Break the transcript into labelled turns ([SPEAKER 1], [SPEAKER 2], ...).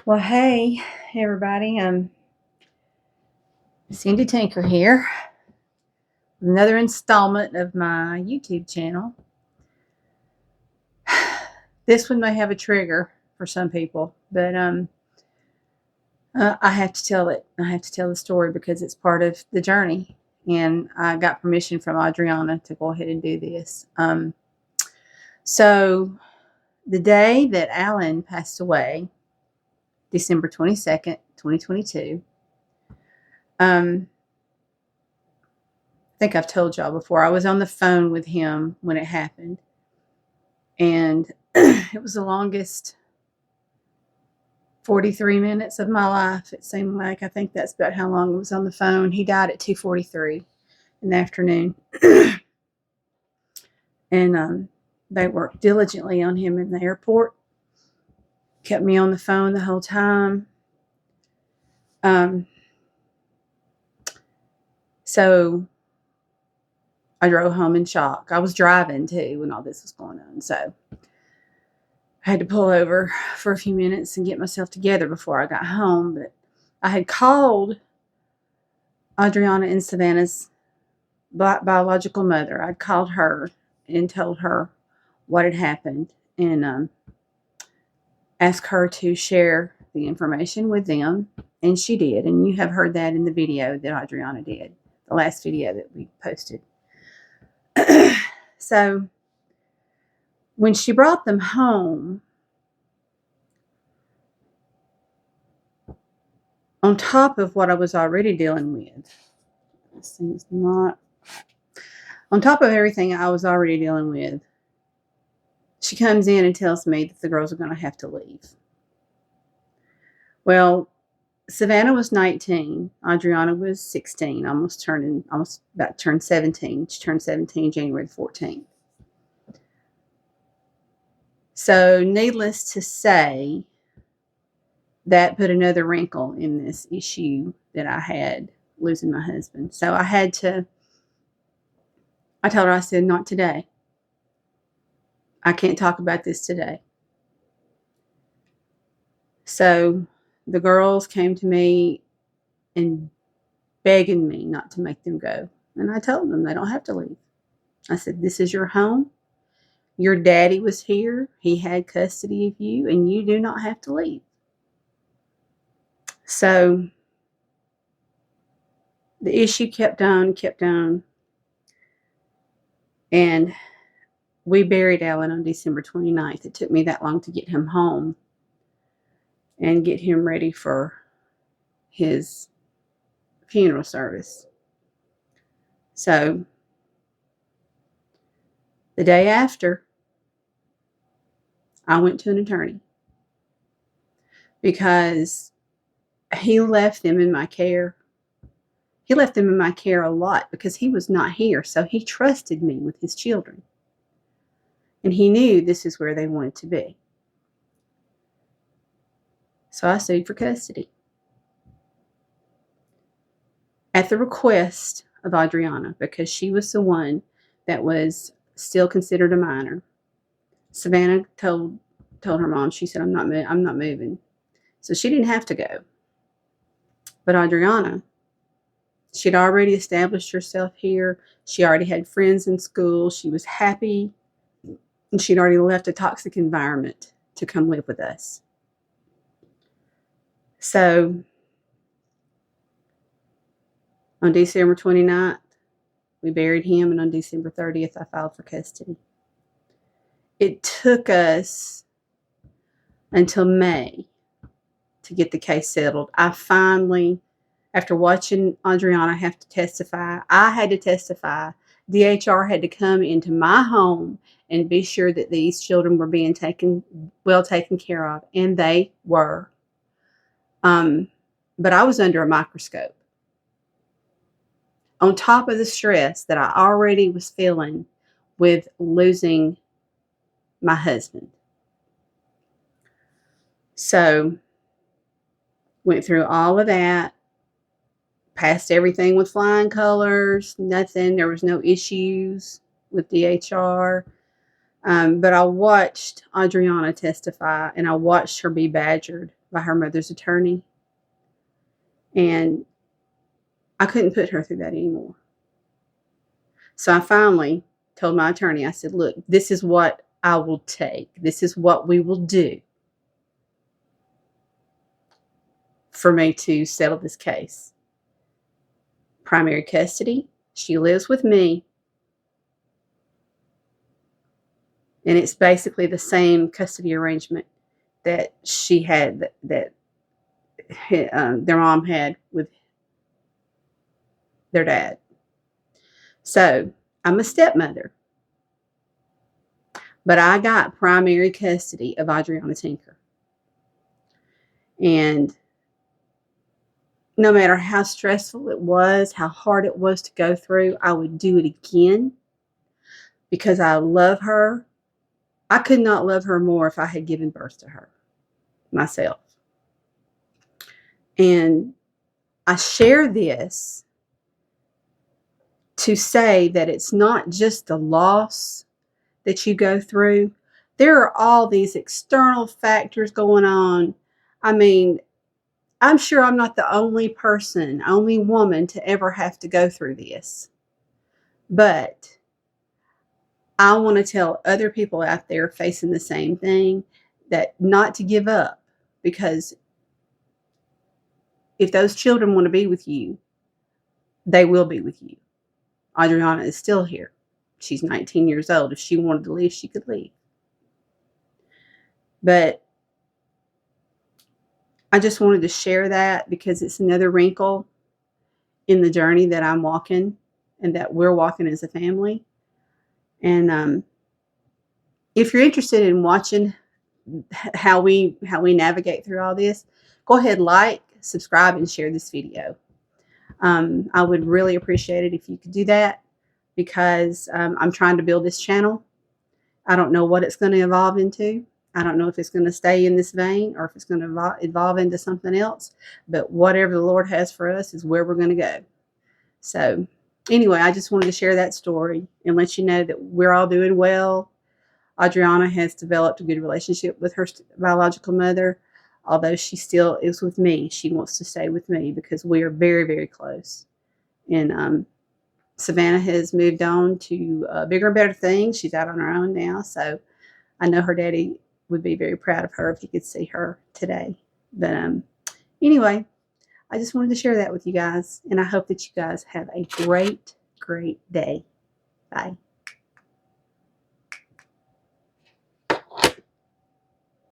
[SPEAKER 1] Well, hey, everybody. Cindy Tinker here. Another installment of my YouTube channel. This one may have a trigger for some people, but I have to tell it. I have to tell the story because it's part of the journey, and I got permission from Adriana to go ahead and do this. So the day that Alan passed away, December 22nd, 2022. I think I've told y'all before, I was on the phone with him when it happened. And it was the longest 43 minutes of my life. It seemed like, I think that's about how long I was on the phone. He died at 2:43 in the afternoon. And they worked diligently on him in the airport. Kept me on the phone the whole time. So I drove home in shock. I was driving too when all this was going on. So I had to pull over for a few minutes and get myself together before I got home. But I had called Adriana and Savannah's biological mother. I'd called her and told her what had happened and asked her to share the information with them. And she did. And you have heard that in the video that Adriana did, the last video that we posted. So when she brought them home, on top of what I was already dealing with, this thing's not, on top of everything I was already dealing with, she comes in and tells me that the girls are going to have to leave. Well, Savannah was 19. Adriana was 16, almost about to turn 17. She turned 17 January 14th. So needless to say, that put another wrinkle in this issue that I had losing my husband. So I told her, I said, not today. I can't talk about this today. So the girls came to me and begging me not to make them go. And I told them they don't have to leave. I said, this is your home. Your daddy was here. He had custody of you, and you do not have to leave. So the issue kept on. And we buried Alan on December 29th. It took me that long to get him home and get him ready for his funeral service. So the day after, I went to an attorney because he left them in my care. He left them in my care a lot because he was not here. So he trusted me with his children. And he knew this is where they wanted to be. So I sued for custody at the request of Adriana because she was the one that was still considered a minor. Savannah told her mom, she said, I'm not moving. So she didn't have to go. But Adriana, she'd already established herself here. She already had friends in school. She was happy. And she'd already left a toxic environment to come live with us. So on December 29th, we buried him, and on December 30th, I filed for custody. It took us until May to get the case settled. I finally, after watching Adriana have to testify, I had to testify. DHR had to come into my home and be sure that these children were being well taken care of, and they were. But I was under a microscope. On top of the stress that I already was feeling with losing my husband. So, went through all of that, passed everything with flying colors, nothing. There was no issues with DHR. But I watched Adriana testify, and I watched her be badgered by her mother's attorney. And I couldn't put her through that anymore. So I finally told my attorney, I said, look, this is what I will take. This is what we will do for me to settle this case. Primary custody. She lives with me. And it's basically the same custody arrangement that she had, that their mom had with their dad. So I'm a stepmother, but I got primary custody of Adriana Tinker. And no matter how stressful it was, how hard it was to go through, I would do it again because I love her. I could not love her more if I had given birth to her myself. And I share this to say that it's not just the loss that you go through. There are all these external factors going on. I mean, I'm sure I'm not the only person, only woman to ever have to go through this. But I want to tell other people out there facing the same thing that not to give up, because if those children want to be with you, they will be with you. Adriana is still here. She's 19 years old. If she wanted to leave, she could leave. But I just wanted to share that because it's another wrinkle in the journey that I'm walking and that we're walking as a family. And if you're interested in watching how we navigate through all this, go ahead, like, subscribe, and share this video. I would really appreciate it if you could do that, because I'm trying to build this channel. I don't know what it's going to evolve into. I don't know if it's going to stay in this vein or if it's going to evolve into something else. But whatever the Lord has for us is where we're going to go. So anyway, I just wanted to share that story and let you know that we're all doing well. Adriana has developed a good relationship with her biological mother. Although she still is with me, she wants to stay with me because we are very, very close. And Savannah has moved on to bigger and better things. She's out on her own now. So I know her daddy would be very proud of her if he could see her today. But anyway, I just wanted to share that with you guys. And I hope that you guys have a great, great day. Bye.